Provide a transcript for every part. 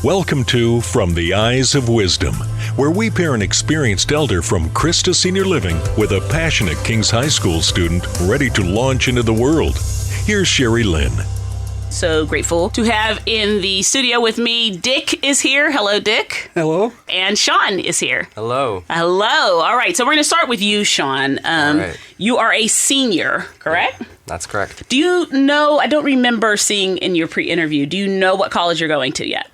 Welcome to From the Eyes of Wisdom, where we pair an experienced elder from Christa Senior Living with a passionate King's High School student ready to launch into the world. Here's Sherry Lynn. So grateful to have in the studio with me, Dick is here. Hello, Dick. Hello. And Sean is here. Hello. Hello. All right, so we're going to start with you, Sean. All right. You are a senior, correct? Yeah, that's correct. Do you know, I don't remember seeing in your pre-interview, do you know what college you're going to yet?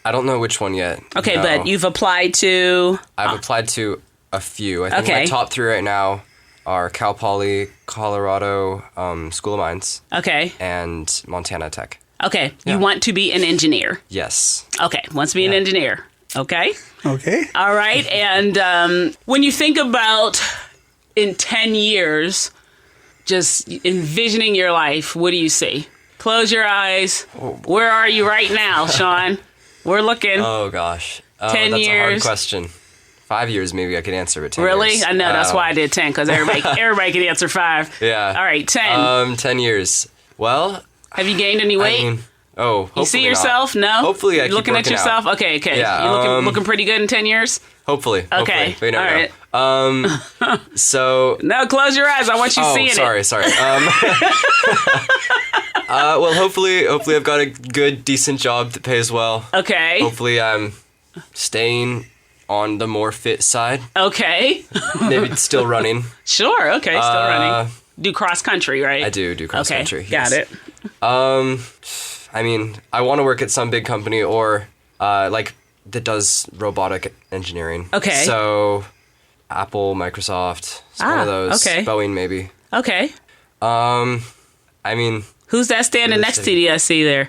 I don't know which one yet. Okay, no. but you've applied to... I've applied to a few. I think my top three right now are Cal Poly, Colorado School of Mines, and Montana Tech. Okay, Yeah. You want to be an engineer. Yes. Okay, wants to be an engineer. Okay. Okay. All right, and when you think about in 10 years, just envisioning your life, what do you see? Close your eyes. Where are you right now, Sean? We're looking. Oh, gosh. 10 that's years. a hard question. 5 years maybe I could answer, but 10 Really? years. I know, that's why I did 10, because everybody can answer 5. Yeah. All right, 10. 10 years. Well... Have you gained any weight? I mean, hopefully you see yourself? not. No? Hopefully I You're keep looking at working yourself? out. Okay. Yeah, You looking pretty good in 10 years? Hopefully. Okay. Hopefully. You never know. So... No, close your eyes. I want you seeing it. Sorry. Well, hopefully I've got a good, decent job that pays well. Okay. Hopefully I'm staying on the more fit side. Okay. Maybe still running. Sure. Okay. Still running. Do cross country, right? I do cross country. Okay. Got it. I mean, I want to work at some big company or that does robotic engineering. Okay. So Apple, Microsoft, one of those. Okay. Boeing maybe. Okay. I mean, who's that standing next to you? I see there.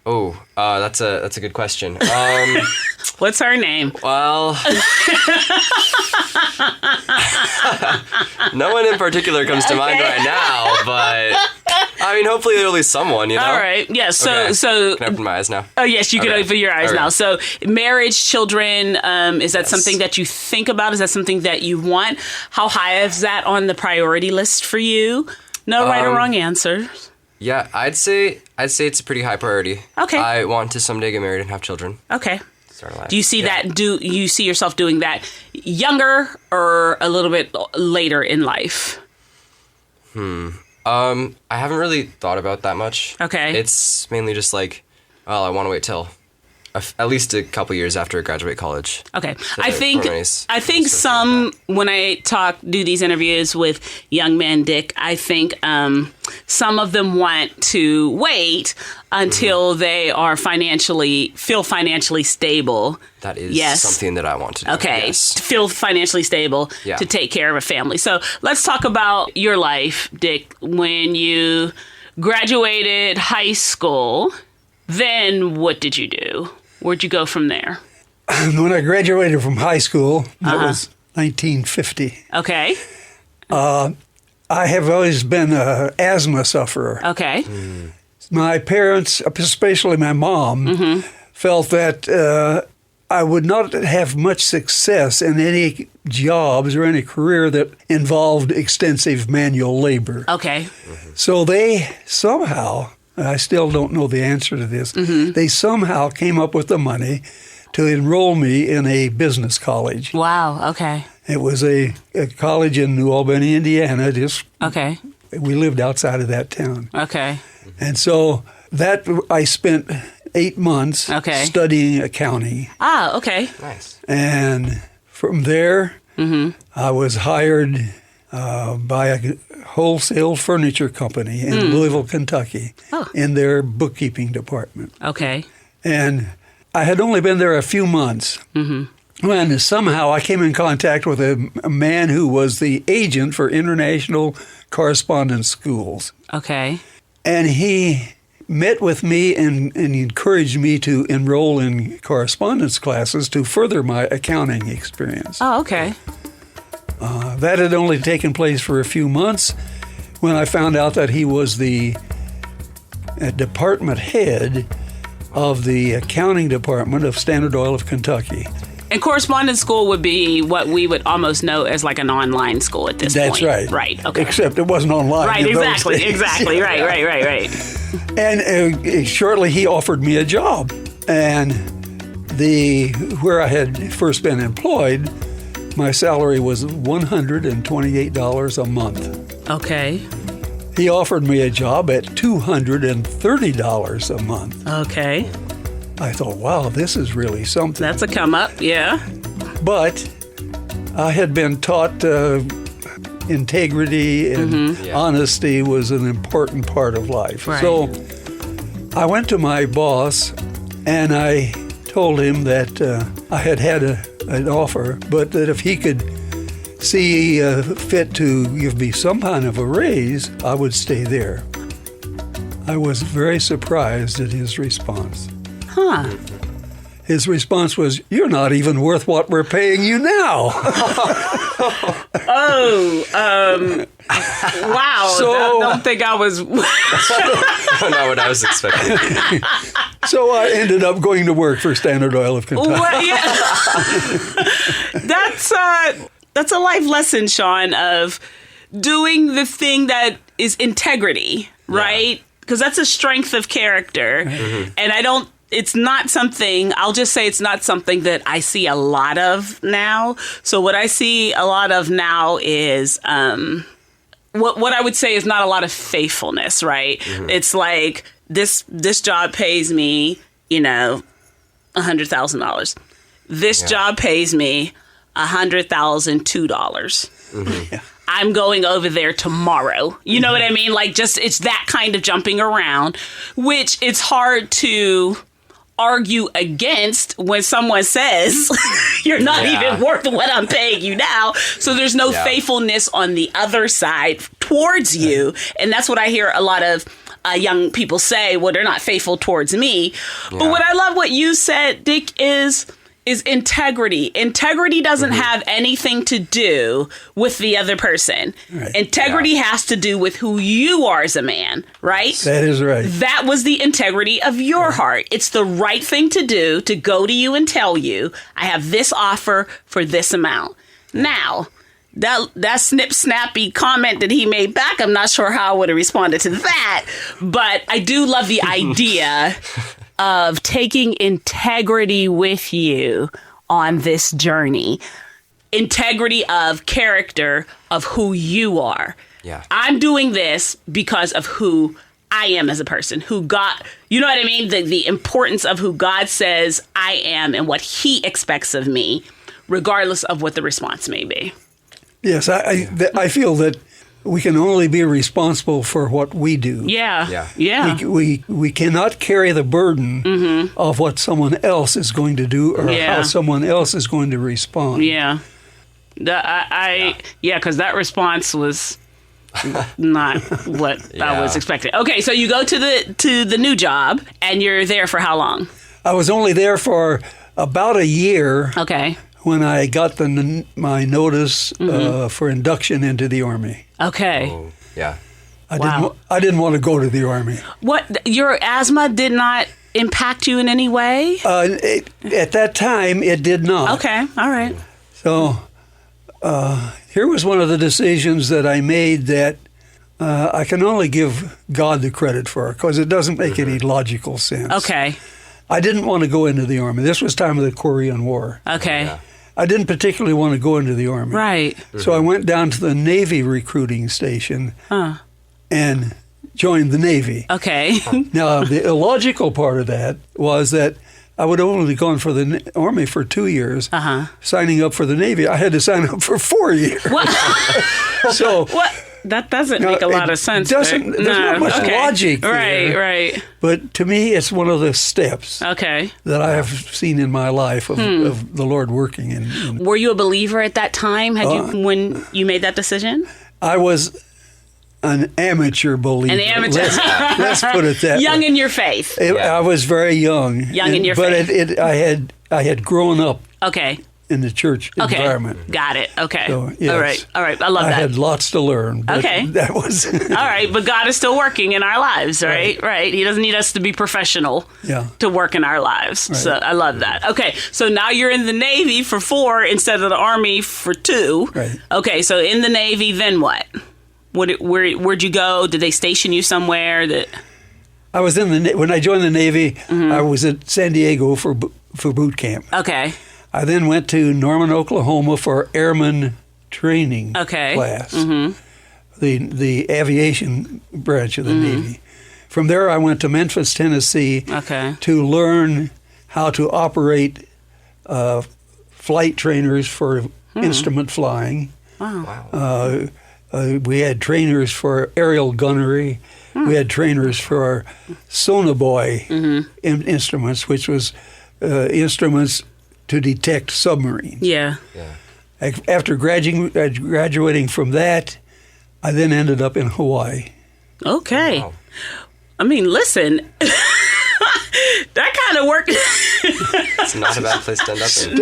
Oh, that's a good question. What's her name? Well, no one in particular comes to mind right now, but I mean, hopefully there'll be someone, you know? All right. Yeah. Okay. So. Can I open my eyes now? Oh, yes, you can open your eyes now. So marriage, children, is that Yes. something that you think about? Is that something that you want? How high is that on the priority list for you? No right or wrong answers. Yeah, I'd say it's a pretty high priority. Okay. I want to someday get married and have children. Okay. Start a life. Do you see that? Do you see yourself doing that younger or a little bit later in life? I haven't really thought about that much. Okay. It's mainly just like, well, I want to wait till at least a couple years after I graduate college. Okay. So I think some, when I do these interviews with young men, Dick, I think some of them want to wait until they are feel financially stable. That is something that I want to do. Okay. Yes. To feel financially stable to take care of a family. So let's talk about your life, Dick, when you graduated high school. Then what did you do? Where'd you go from there? When I graduated from high school, that was 1950. Okay. I have always been an asthma sufferer. Okay. My parents, especially my mom, felt that I would not have much success in any jobs or any career that involved extensive manual labor. Okay. So they somehow, I still don't know the answer to this, they somehow came up with the money to enroll me in a business college. Wow. Okay. It was a college in New Albany, Indiana. Okay. We lived outside of that town. Okay. And so that I spent 8 months studying accounting. Ah, okay. Nice. And from there, I was hired by a wholesale furniture company in Louisville, Kentucky, in their bookkeeping department. Okay. And I had only been there a few months. And somehow I came in contact with a man who was the agent for international correspondence schools. Okay. And he met with me and encouraged me to enroll in correspondence classes to further my accounting experience. Oh, okay. That had only taken place for a few months when I found out that he was the department head of the accounting department of Standard Oil of Kentucky. And correspondence school would be what we would almost know as like an online school at this point. That's right. Right. Okay. Except it wasn't online. Right. in those Exactly. days. Exactly. Right. And shortly he offered me a job. And where I had first been employed, my salary was $128 a month. Okay. He offered me a job at $230 a month. Okay. I thought, wow, this is really something. That's a come up, yeah. But I had been taught integrity and honesty was an important part of life. Right. So I went to my boss and I told him that I had an offer, but that if he could see fit to give me some kind of a raise, I would stay there. I was very surprised at his response. Huh. His response was, "You're not even worth what we're paying you now." Wow. So, I don't think I was... Not what I was expecting. So I ended up going to work for Standard Oil of Kentucky. Well, yeah. That's a life lesson, Sean, of doing the thing that is integrity, right? Because that's a strength of character. Mm-hmm. And I'll just say it's not something that I see a lot of now. So what I see a lot of now is what I would say is not a lot of faithfulness, right? Mm-hmm. It's like this job pays me, $100,000. This job pays me $100,002. Mm-hmm. Yeah. I'm going over there tomorrow. You know what I mean? Like, just, it's that kind of jumping around, which it's hard to argue against when someone says you're not even worth what I'm paying you now. So there's no faithfulness on the other side towards you. And that's what I hear a lot of young people say, well, they're not faithful towards me. Yeah. But what I love what you said, Dick, is integrity. Integrity doesn't have anything to do with the other person. Right. Integrity has to do with who you are as a man, right? That is right. That was the integrity of your heart. It's the right thing to do, to go to you and tell you, I have this offer for this amount. Now, that snip-snappy comment that he made back, I'm not sure how I would have responded to that, but I do love the idea of taking integrity with you on this journey. Integrity of character, of who you are. Yeah. I'm doing this because of who I am as a person, who God, you know what I mean? The importance of who God says I am and what he expects of me, regardless of what the response may be. Yes, I feel that we can only be responsible for what we do. Yeah. We cannot carry the burden of what someone else is going to do or how someone else is going to respond. Yeah. Because that response was not what I was expecting. Okay, so you go to the new job, and you're there for how long? I was only there for about a year. Okay. When I got my notice for induction into the Army. Okay. Oh, yeah. I didn't want to go to the Army. What, your asthma did not impact you in any way? At that time, it did not. Okay, all right. So here was one of the decisions that I made that I can only give God the credit for, because it doesn't make any logical sense. Okay. I didn't want to go into the Army. This was time of the Korean War. Okay. Yeah. I didn't particularly want to go into the Army. Right. So I went down to the Navy recruiting station and joined the Navy. Okay. Now, the illogical part of that was that I would have only gone for the Army for 2 years. Signing up for the Navy, I had to sign up for 4 years. What? So what? That doesn't make a lot of sense. There's not much logic there. Right. But to me, it's one of the steps that I have seen in my life of the Lord working in. Were you a believer at that time? When you made that decision? I was an amateur believer. An amateur. Let's put it that young way. in your faith. I was very young. Young in your faith. But I had grown up. Okay. In the church environment. Got it. Okay. So, yes, All right. I love that. I had lots to learn. But that was all right. But God is still working in our lives, right? Right. He doesn't need us to be professional to work in our lives. Right. So I love that. Okay. So now you're in the Navy for 4 instead of the Army for 2. Right. Okay. So in the Navy, then what? Where'd you go? Did they station you somewhere? I was when I joined the Navy, I was at San Diego for for boot camp. Okay. I then went to Norman, Oklahoma for airman training class, the aviation branch of the Navy. From there, I went to Memphis, Tennessee to learn how to operate flight trainers for instrument flying. Wow. We had trainers for aerial gunnery. We had trainers for sonobuoy instruments, which was instruments to detect submarines. Yeah. After graduating from that, I then ended up in Hawaii. Okay. Wow. I mean, listen, that kind of work. It's not a bad place to end up in.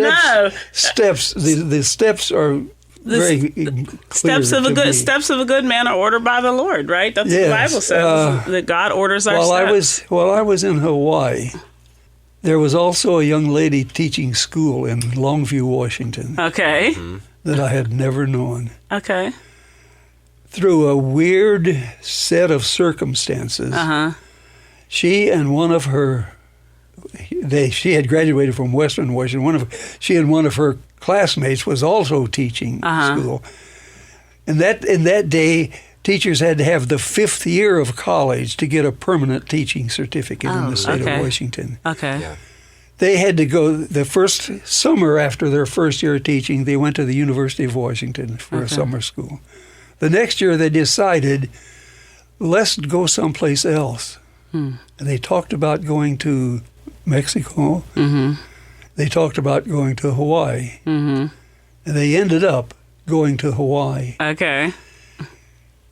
The steps are very clear steps of a good man are ordered by the Lord, right? That's what the Bible says, that God orders our steps. While I was in Hawaii, there was also a young lady teaching school in Longview, Washington. Okay. That I had never known. Okay. Through a weird set of circumstances, she and one of her, she had graduated from Western Washington. She and one of her classmates was also teaching school. And in that day, teachers had to have the 5th year of college to get a permanent teaching certificate in the state of Washington. Okay. Yeah. They had to go the first summer after their first year of teaching. They went to the University of Washington for a summer school. The next year, they decided, let's go someplace else. And they talked about going to Mexico. They talked about going to Hawaii. And they ended up going to Hawaii. Okay.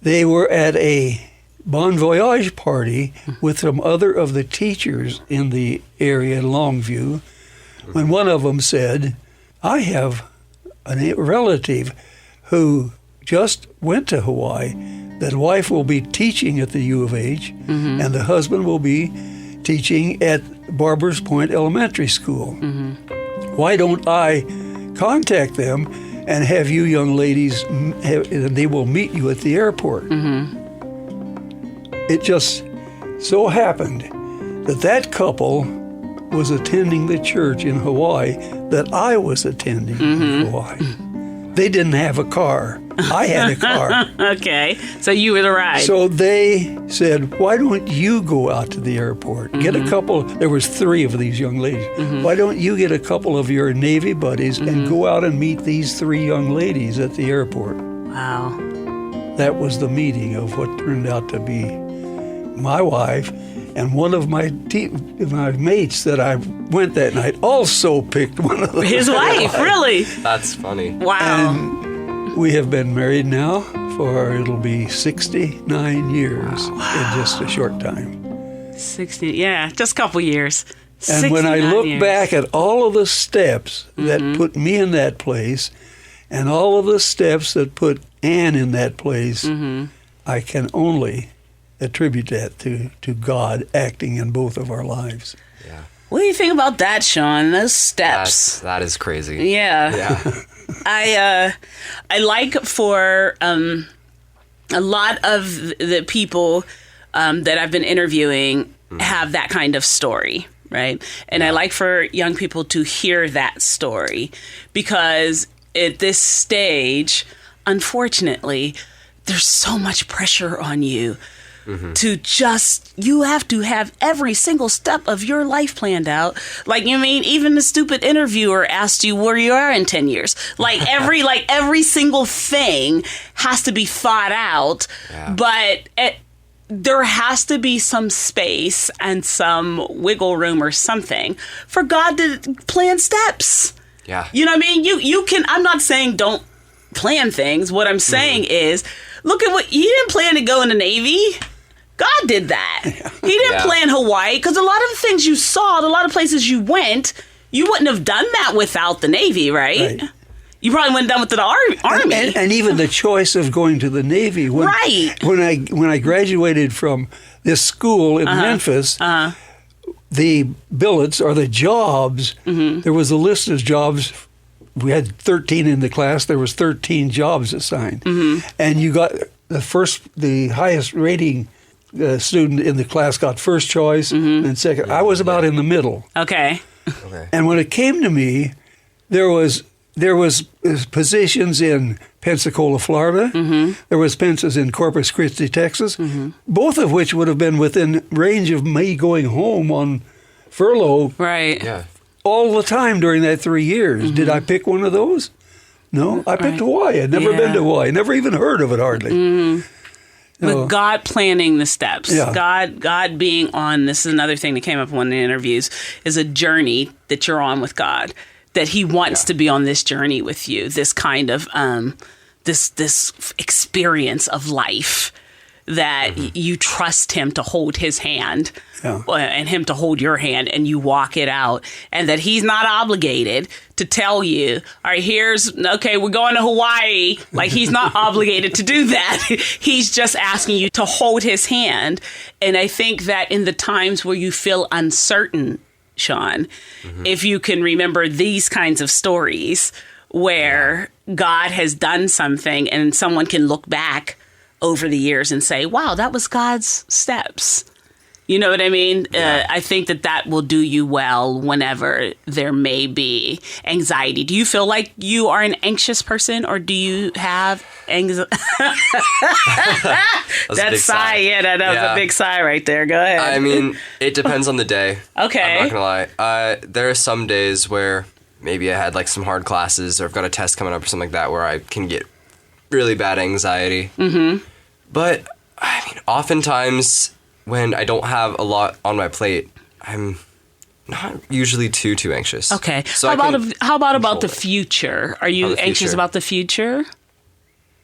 They were at a bon voyage party with some other of the teachers in the area in Longview, when one of them said, I have a relative who just went to Hawaii. That wife will be teaching at the U of H, and the husband will be teaching at Barbers Point Elementary School. Why don't I contact them and have you young ladies, they will meet you at the airport. It just so happened that couple was attending the church in Hawaii that I was attending in Hawaii. They didn't have a car. I had a car. Okay, so you were the ride. So they said, why don't you go out to the airport? Get a couple, there was 3 of these young ladies. Why don't you get a couple of your Navy buddies and go out and meet these 3 young ladies at the airport? Wow. That was the meeting of what turned out to be my wife, and one of my mates that I went that night also picked one of them. His wife, really? That's funny. Wow. And we have been married now for, it'll be 69 years in just a short time. 60, yeah, just a couple years. And when I look back at all of the steps that put me in that place, and all of the steps that put Ann in that place, I can only attribute that to God acting in both of our lives. Yeah. What do you think about that, Sean? Those steps. That is crazy. Yeah. Yeah. I like for a lot of the people that I've been interviewing have that kind of story, right? And I like for young people to hear that story, because at this stage, unfortunately, there's so much pressure on you to you have to have every single step of your life planned out. Like, you mean, even the stupid interviewer asked you where you are in 10 years. Like every single thing has to be thought out, but there has to be some space and some wiggle room or something for God to plan steps. Yeah. You know what I mean? You can, I'm not saying don't plan things. What I'm saying is, look at what, you didn't plan to go in the Navy. God did that. He didn't plan Hawaii, because a lot of the things you saw, a lot of places you went, you wouldn't have done that without the Navy, right? You probably wouldn't have done it with the Army. And even the choice of going to the Navy. When I graduated from this school in Memphis, the billets, or the jobs, there was a list of jobs. We had 13 in the class. There was 13 jobs assigned. And you got the highest rating student in the class got first choice and second. I was about in the middle. Okay. Okay. And when it came to me, there was positions in Pensacola, Florida. Mm-hmm. There was pensions in Corpus Christi, Texas, both of which would have been within range of me going home on furlough Right. Yeah. all the time during that 3 years. Did I pick one of those? No, I picked Hawaii. I'd never been to Hawaii. Never even heard of it hardly. But God planning the steps, Yeah. God being on, this is another thing that came up in one of the interviews, is a journey that you're on with God, that he wants to be on this journey with you, this kind of, this experience of life, that you trust him to hold his hand and him to hold your hand, and you walk it out, and that he's not obligated to tell you, all right, we're going to Hawaii. Like, he's not obligated to do that. He's just asking you to hold his hand. And I think that in the times where you feel uncertain, Sean, if you can remember these kinds of stories where God has done something and someone can look back over the years and say, wow, that was God's steps. You know what I mean? Yeah. I think that will do you well whenever there may be anxiety. Do you feel like you are an anxious person, or do you have anxiety? That sigh. Yeah, that was a big sigh right there. Go ahead. I mean, it depends on the day. Okay. I'm not going to lie. There are some days where maybe I had like some hard classes, or I've got a test coming up or something like that, where I can get really bad anxiety. Mm-hmm. But, I mean, oftentimes when I don't have a lot on my plate, I'm not usually too anxious. Okay. So how about the future? Are you anxious about the future?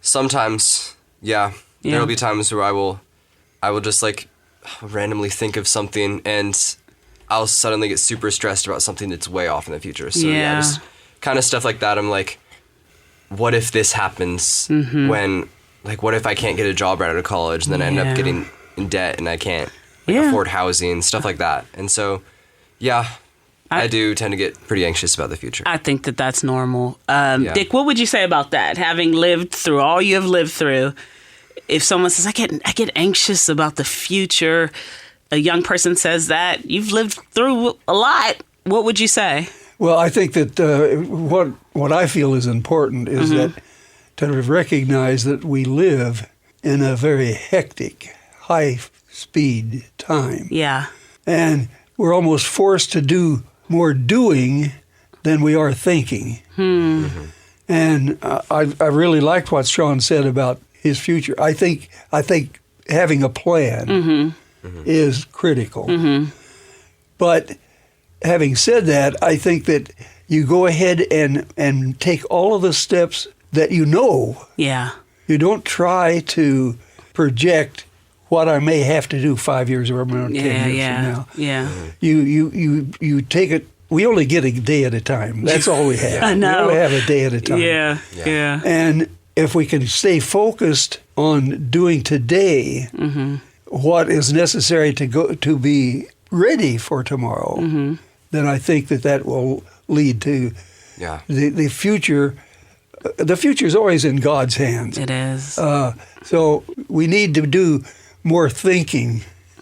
Sometimes, yeah. There'll be times where I will just like randomly think of something, and I'll suddenly get super stressed about something that's way off in the future. So just kind of stuff like that. I'm like, what if this happens when, like, what if I can't get a job right out of college, and then I end up getting in debt and I can't afford housing, stuff like that. And so, I do tend to get pretty anxious about the future. I think that's normal. Dick, what would you say about that? Having lived through all you have lived through, if someone says, I get anxious about the future, a young person says that, you've lived through a lot, what would you say? Well, I think that what I feel is important is that to recognize that we live in a very hectic, high-speed time. Yeah. And we're almost forced to do more doing than we are thinking. And I really liked what Sean said about his future. I think having a plan is critical. But having said that, I think that you go ahead and take all of the steps that you know. Yeah. You don't try to project what I may have to do 5 years or 10 years from now. Yeah. You take it. We only get a day at a time. That's all we have. I know. We only have a day at a time. Yeah. And if we can stay focused on doing today what is necessary to be ready for tomorrow, then I think that will lead to the future. The future is always in God's hands. It is. So we need to do more thinking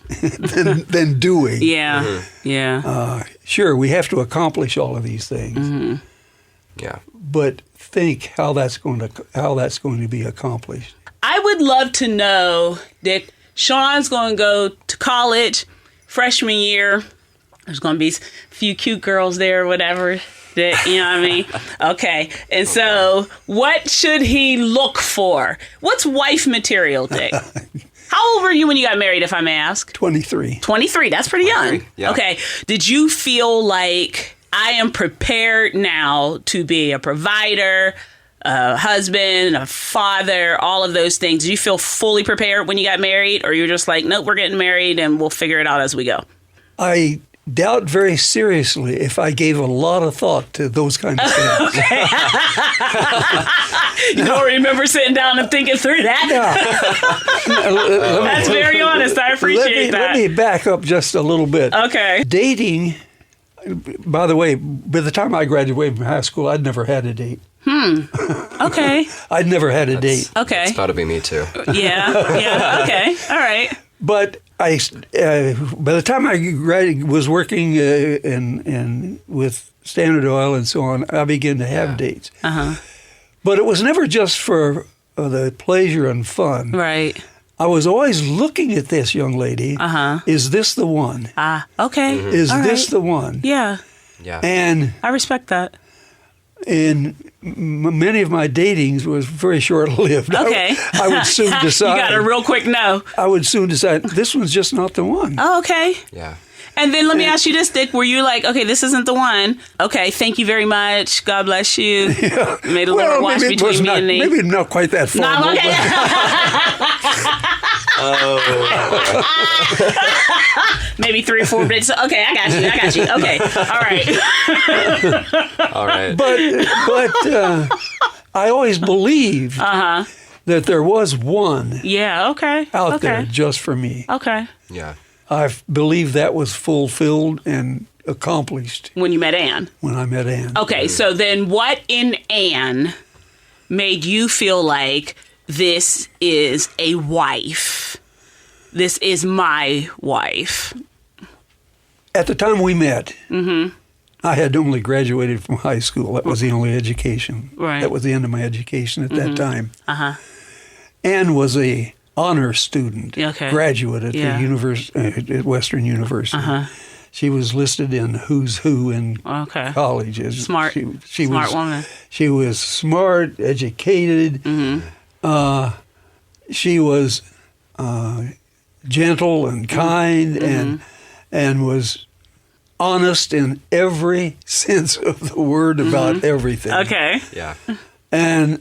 than doing. Sure, we have to accomplish all of these things. But think how that's going to be accomplished. I would love to know, Dick. Sean's going to go to college freshman year. There's going to be a few cute girls there or whatever. That, you know what I mean? Okay. And so what should he look for? What's wife material, Dick? How old were you when you got married, if I may ask? 23. 23. That's pretty young. Yeah. Okay. Did you feel like I am prepared now to be a provider, a husband, a father, all of those things? Did you feel fully prepared when you got married? Or you were just like, nope, we're getting married and we'll figure it out as we go? I doubt very seriously if I gave a lot of thought to those kinds of things. You don't remember sitting down and thinking through that? That's very honest. I appreciate that. Let me back up just a little bit. Okay. Dating, by the way, by the time I graduated from high school, I'd never had a date. Okay. I'd never had a date. Okay. It's got to be me too. Yeah. Okay. All right. But by the time I was working with Standard Oil and so on, I began to have dates. But it was never just for the pleasure and fun. Right. I was always looking at this young lady. Is this the one? Okay. Is this the one? Yeah. Yeah. And I respect that. in many of my datings was very short-lived. Okay. I would soon decide. You got a real quick no. I would soon decide this one's just not the one. Oh, okay. Yeah. And then let me ask you this, Dick. Were you like, okay, this isn't the one. Okay, thank you very much. God bless you. Yeah. Made a little wash between me and me. Maybe not quite that formal. No, okay. Maybe 3 or 4 bits. Okay, I got you. Okay, all right. All right. But I always believed that there was one Yeah, okay. out there just for me. Okay. Yeah. I believe that was fulfilled and accomplished When you met Anne. when I met Anne. Okay, so then what in Anne made you feel like this is a wife? This is my wife. At the time we met, I had only graduated from high school. That was the only education. Right. That was the end of my education at that time. Anne was a honor student, Okay. graduate at the Yeah. at Western University. She was listed in Who's Who in Okay. college. Smart. Smart woman. She was smart, educated. She was gentle and kind and was honest in every sense of the word about everything. Okay. Yeah. And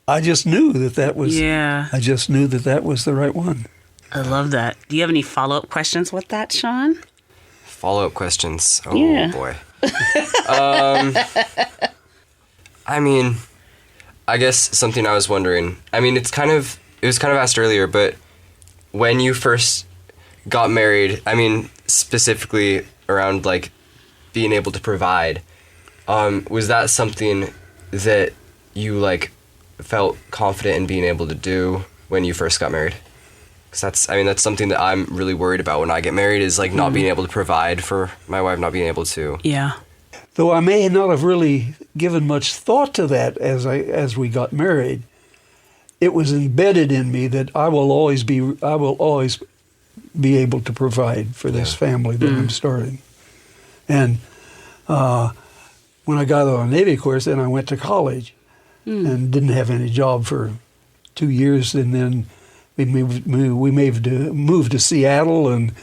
I just knew that was. Yeah. I just knew that was the right one. I love that. Do you have any follow-up questions with that, Sean? Follow-up questions. Oh, Yeah. boy. I mean, I guess something I was wondering. I mean, it was kind of asked earlier, but when you first got married, I mean, specifically around like being able to provide, was that something that you like felt confident in being able to do when you first got married? Because that's something that I'm really worried about when I get married is like not being able to provide for my wife, not being able to. Yeah. Though I may not have really given much thought to that as we got married, it was embedded in me that I will always be able to provide for this family that I'm starting. And when I got on the Navy course, then I went to college and didn't have any job for 2 years, and then we moved to Seattle, and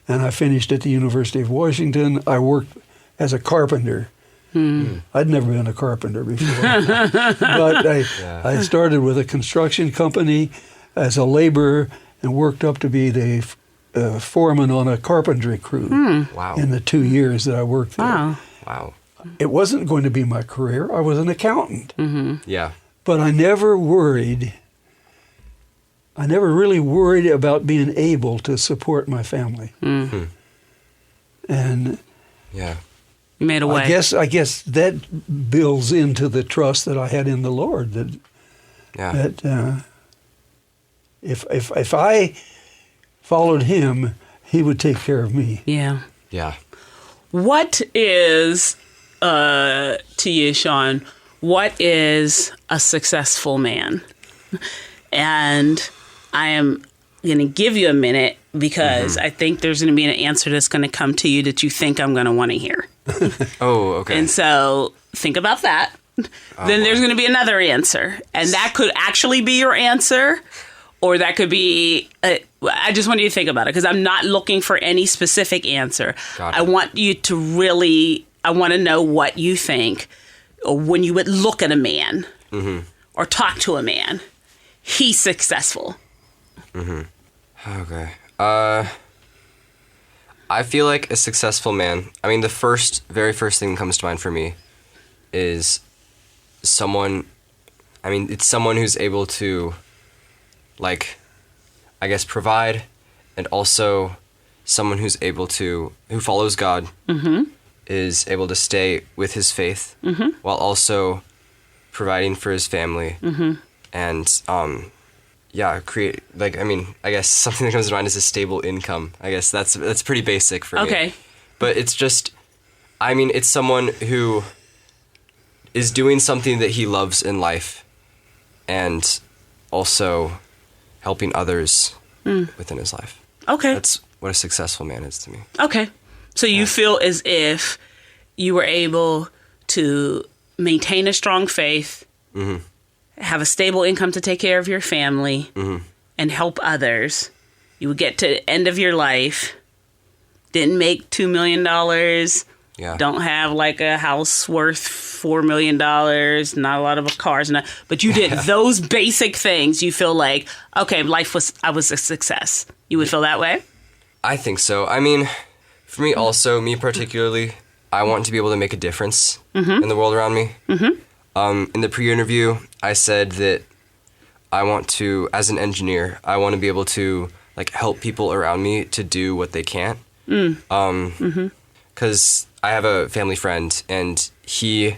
I finished at the University of Washington. I worked as a carpenter. I'd never been a carpenter before, but I started with a construction company as a laborer and worked up to be the foreman on a carpentry crew. Wow. In the 2 years that I worked there. Wow. Wow. It wasn't going to be my career. I was an accountant. Yeah. But I never really worried about being able to support my family. And You Yeah. made a way. I guess that builds into the trust that I had in the Lord that if I followed Him, He would take care of me. Yeah. Yeah. What is, to you, Sean, what is a successful man? And I am going to give you a minute because I think there's going to be an answer that's going to come to you that you think I'm going to want to hear. Oh, okay. And so think about that. Then there's going to be another answer. And that could actually be your answer, or that could be, I just want you to think about it because I'm not looking for any specific answer. Got it. I want you to really, I want to know what you think, or when you would look at a man or talk to a man, he's successful. Okay. I feel like a successful man, I mean, the very first thing that comes to mind for me is it's someone who's able to, like, I guess, provide, and also someone who follows God, is able to stay with his faith, while also providing for his family, and create, like, I mean, I guess something that comes to mind is a stable income. I guess that's pretty basic for me. Okay. But it's just, I mean, it's someone who is doing something that he loves in life and also helping others within his life. Okay. That's what a successful man is to me. Okay. So you feel as if you were able to maintain a strong faith, have a stable income to take care of your family, and help others. You would get to the end of your life, didn't make $2 million, don't have like a house worth $4 million, not a lot of cars, but you did those basic things. You feel like, okay, I was a success. You would feel that way? I think so. I mean, for me also, me particularly, I want to be able to make a difference in the world around me. In the pre-interview, I said that I want to, as an engineer, I want to be able to like help people around me to do what they can't. Because I have a family friend, and he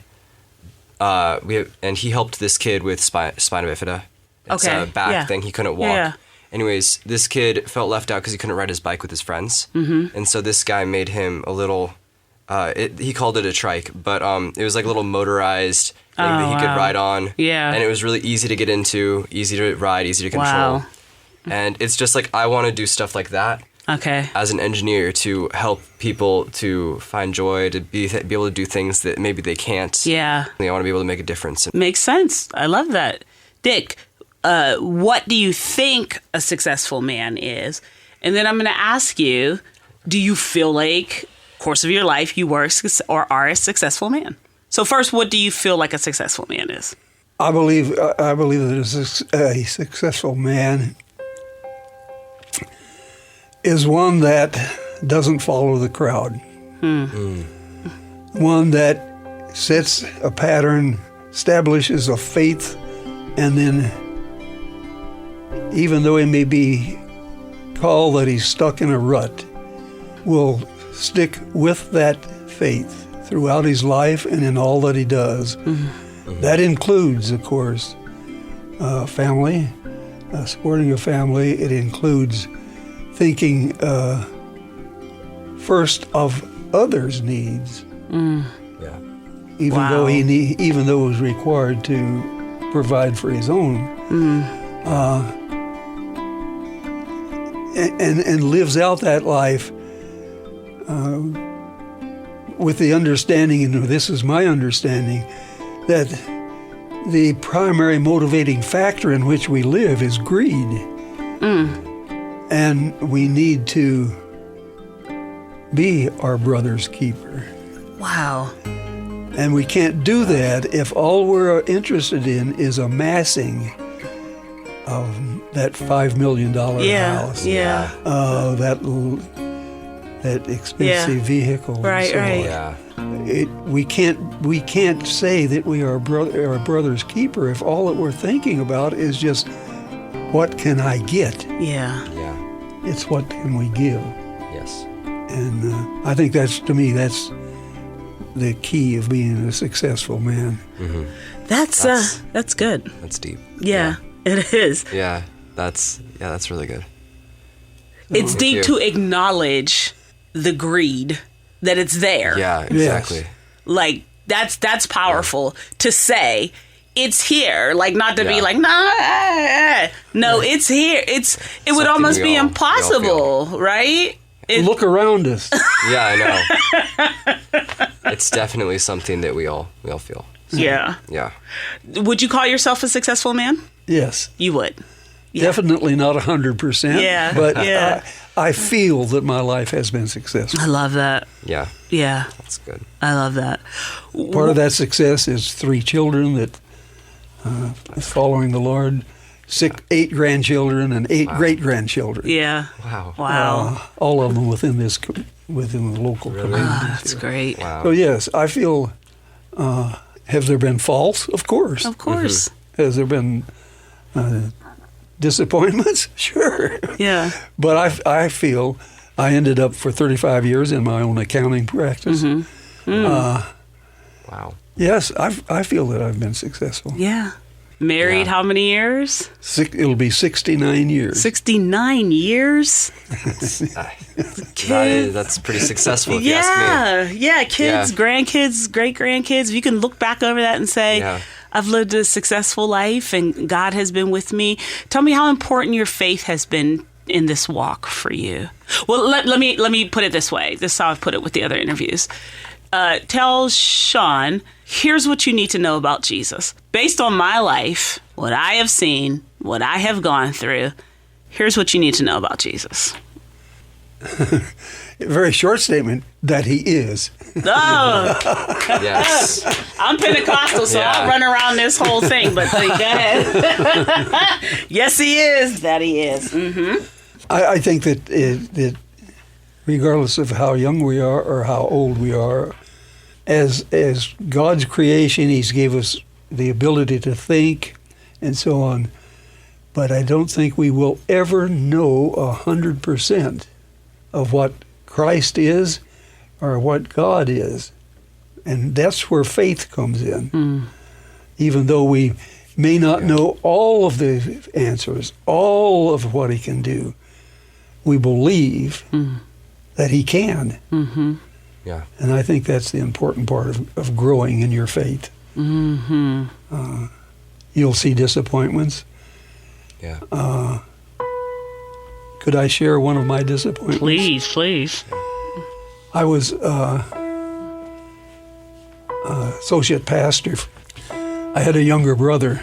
helped this kid with spina bifida. It's a back thing. He couldn't walk. Yeah. Anyways, this kid felt left out because he couldn't ride his bike with his friends. And so this guy made him a little, he called it a trike, but it was like a little motorized thing that he could ride on. Yeah. And it was really easy to get into, easy to ride, easy to control. Wow. And it's just like, I want to do stuff like that. Okay. As an engineer, to help people to find joy, to be able to do things that maybe they can't. Yeah. I want to be able to make a difference. Makes sense. I love that. Dick, what do you think a successful man is? And then I'm going to ask you, do you feel like, course of your life, you were or are a successful man? So first, what do you feel like a successful man is? I believe that a successful man is one that doesn't follow the crowd. One that sets a pattern, establishes a faith, and then, even though he may be called that he's stuck in a rut, will stick with that faith throughout his life and in all that he does. That includes, of course, family, supporting a family. It includes thinking first of others' needs, even though even though he was required to provide for his own, and lives out that life with the understanding, and this is my understanding, that the primary motivating factor in which we live is greed. And we need to be our brother's keeper. Wow. And we can't do that if all we're interested in is amassing that $5 million house. That expensive vehicle. Right, right. Yeah. We can't say that we are our brother's keeper if all that we're thinking about is just, what can I get? Yeah. It's what can we give? Yes. And I think that's the key of being a successful man. That's good. That's deep. Yeah, it is. Yeah, that's really good. It's deep to acknowledge the greed that it's there. Yeah, exactly. Yes. Like that's powerful to say. It's here, like not to be like, nah, no, it's here. It would almost be impossible, right? Look around us. Yeah, I know. It's definitely something that we all feel. So, yeah. Would you call yourself a successful man? Yes. You would. Yeah. Definitely not 100%. Yeah. But I feel that my life has been successful. I love that. Yeah. Yeah. That's good. I love that. Part of that success is 3 children that following the Lord, 8 grandchildren and 8 great-grandchildren. Yeah. Wow. All of them within the local community. That's great. Wow. So yes, I feel. Have there been faults? Of course. Of course. Has there been disappointments? Sure. Yeah. But I feel I ended up for 35 years in my own accounting practice. Wow. Yes, I feel that I've been successful. Yeah. Married Yeah. how many years? It'll be 69 years. 69 years? That's pretty successful, if you ask me. Yeah, kids, Yeah. grandkids, great-grandkids. You can look back over that and say, Yeah. I've lived a successful life and God has been with me. Tell me how important your faith has been in this walk for you. Well, let me put it this way. This is how I've put it with the other interviews. Tell Sean, here's what you need to know about Jesus. Based on my life, what I have seen, what I have gone through, here's what you need to know about Jesus. A very short statement, that he is. Oh, Yes. I'm Pentecostal, so Yeah. I'll run around this whole thing, but go ahead. Yes, he is. That he is. Mm-hmm. I think that regardless of how young we are or how old we are, as God's creation, he's gave us the ability to think and so on. But I don't think we will ever know 100% of what Christ is or what God is. And that's where faith comes in. Even though we may not know all of the answers, all of what he can do, we believe that he can. Mm-hmm. Yeah. And I think that's the important part of growing in your faith. Mm-hmm. You'll see disappointments. Yeah. Could I share one of my disappointments? Please. I was associate pastor. I had a younger brother,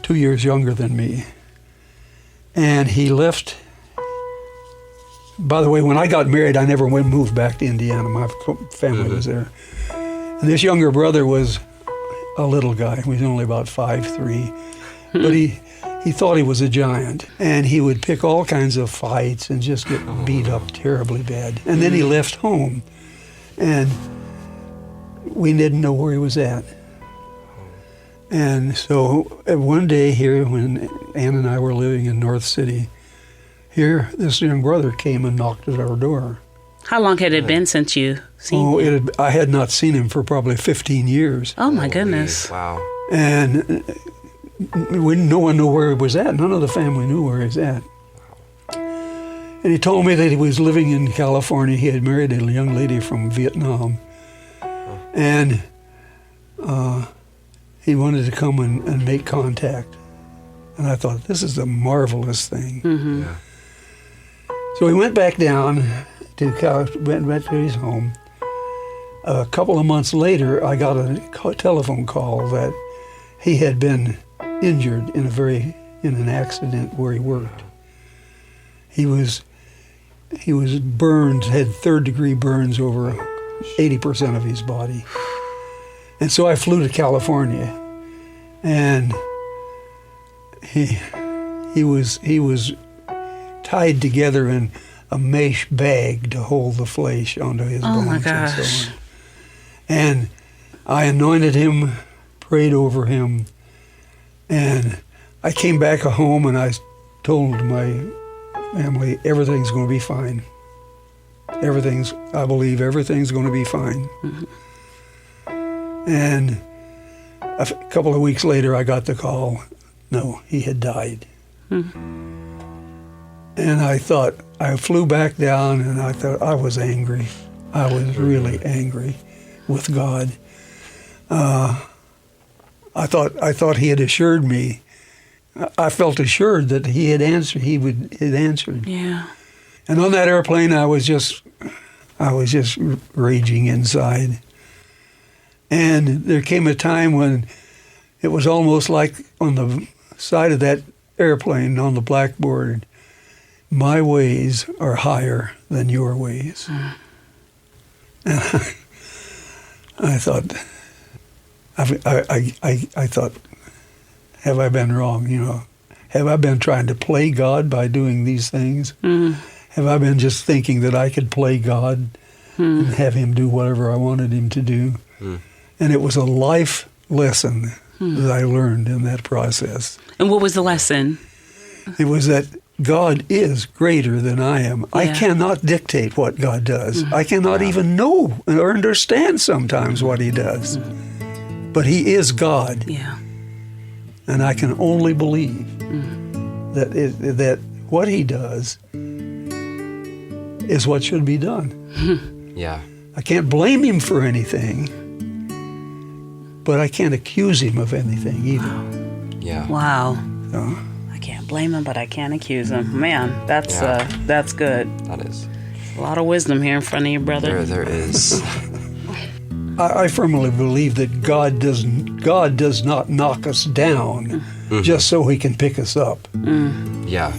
2 years younger than me. And he left. By the way, when I got married, I never moved back to Indiana. My family was there. And this younger brother was a little guy. He was only about 5'3". But he thought he was a giant. And he would pick all kinds of fights and just get beat up terribly bad. And then he left home. And we didn't know where he was at. And so one day here, when Ann and I were living in North City, here this young brother came and knocked at our door. How long had it been since you seen him? I had not seen him for probably 15 years. Oh, my goodness. Wow. And no one knew where he was at. None of the family knew where he was at. And he told me that he was living in California. He had married a young lady from Vietnam. And he wanted to come and make contact. And I thought, this is a marvelous thing. Mm-hmm. Yeah. So he went back down went back to his home. A couple of months later, I got a telephone call that he had been injured in an accident where he worked. He was burned, had third-degree burns over 80% of his body. And so I flew to California, and he was tied together in a mesh bag to hold the flesh onto his bones. Oh, my and gosh. so on. And I anointed him, prayed over him, and I came back home and I told my family, everything's going to be fine. I believe everything's going to be fine. Mm-hmm. And a couple of weeks later, I got the call. No, he had died. Mm-hmm. And I flew back down, and I thought I was angry. I was really angry with God. I thought he had assured me. I felt assured that he had answered. He had answered. Yeah. And on that airplane, I was just raging inside. And there came a time when it was almost like on the side of that airplane on the blackboard, my ways are higher than your ways. And I thought, I thought, have I been wrong? Have I been trying to play God by doing these things? Have I been just thinking that I could play God and have him do whatever I wanted him to do? And it was a life lesson that I learned in that process. And what was the lesson? It was that God is greater than I am. Yeah. I cannot dictate what God does. I cannot even know or understand sometimes what he does. But he is God. Yeah. And I can only believe that what he does is what should be done. Yeah. I can't blame him for anything, but I can't accuse him of anything either. Yeah. Wow. So, I can't blame him, but I can't accuse him. Man, that's good. That is. A lot of wisdom here in front of you, brother. There is. I firmly believe that God does not knock us down just so he can pick us up. Yeah.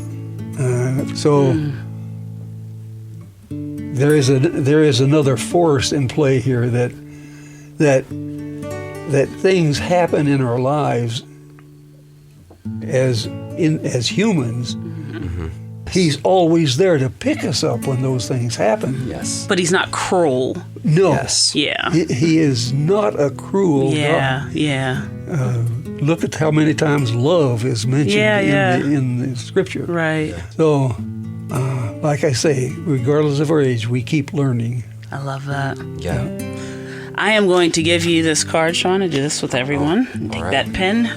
There is another force in play here that things happen in our lives as humans. He's always there to pick us up when those things happen. Yes. But he's not cruel. No. Yes. Yeah. He is not a cruel God. Yeah. Look at how many times love is mentioned in the scripture. Right. So, like I say, regardless of our age, we keep learning. I love that. Yeah. I am going to give you this card, Sean, and do this with everyone. Take right. that pen.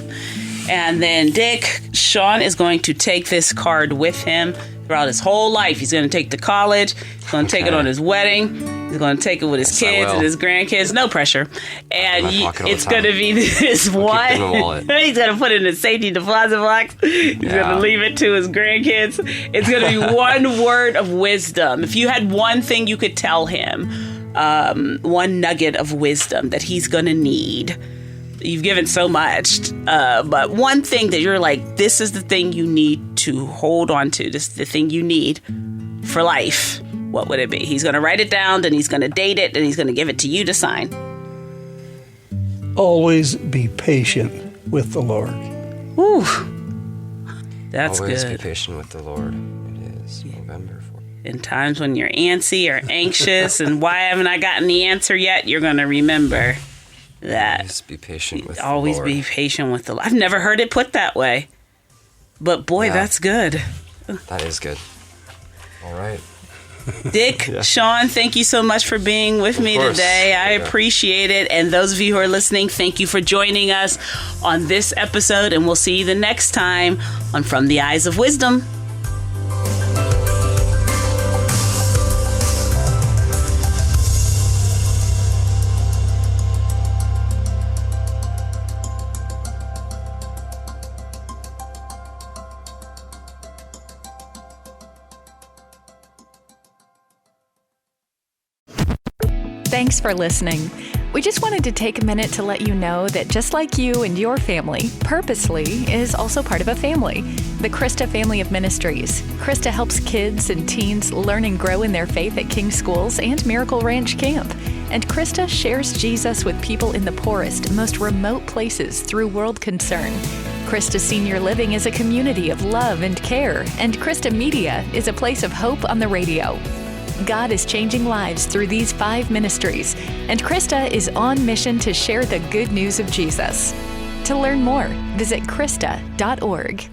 And then Dick, Sean is going to take this card with him throughout his whole life. He's going to take to college. He's going to take it on his wedding. He's going to take it with his kids and his grandkids. No pressure. And it's going to be this one. He's going to put it in a safety deposit box. He's going to leave it to his grandkids. It's going to be one word of wisdom. If you had one thing you could tell him, one nugget of wisdom that he's going to need. You've given so much, but one thing that you're like, this is the thing you need to hold on to. This is the thing you need for life. What would it be? He's going to write it down, then he's going to date it, and he's going to give it to you to sign. Always be patient with the Lord. Ooh, that's Always good. be patient with the Lord. It is November 4th. In times when you're antsy or anxious and why haven't I gotten the answer yet, you're going to remember that. Always be patient with Always the Lord. be patient with the Lord. I've never heard it put that way. But boy, that's good. That is good. All right. Dick, Sean, thank you so much for being with me today. I appreciate it. And those of you who are listening, thank you for joining us on this episode. And we'll see you the next time on From the Eyes of Wisdom. Thanks for listening. We just wanted to take a minute to let you know that just like you and your family, Purposely is also part of a family, the Krista Family of Ministries. Krista helps kids and teens learn and grow in their faith at King Schools and Miracle Ranch Camp. And Krista shares Jesus with people in the poorest, most remote places through World Concern. Krista Senior Living is a community of love and care, and Krista Media is a place of hope on the radio. God is changing lives through these 5 ministries, and Krista is on mission to share the good news of Jesus. To learn more, visit Krista.org.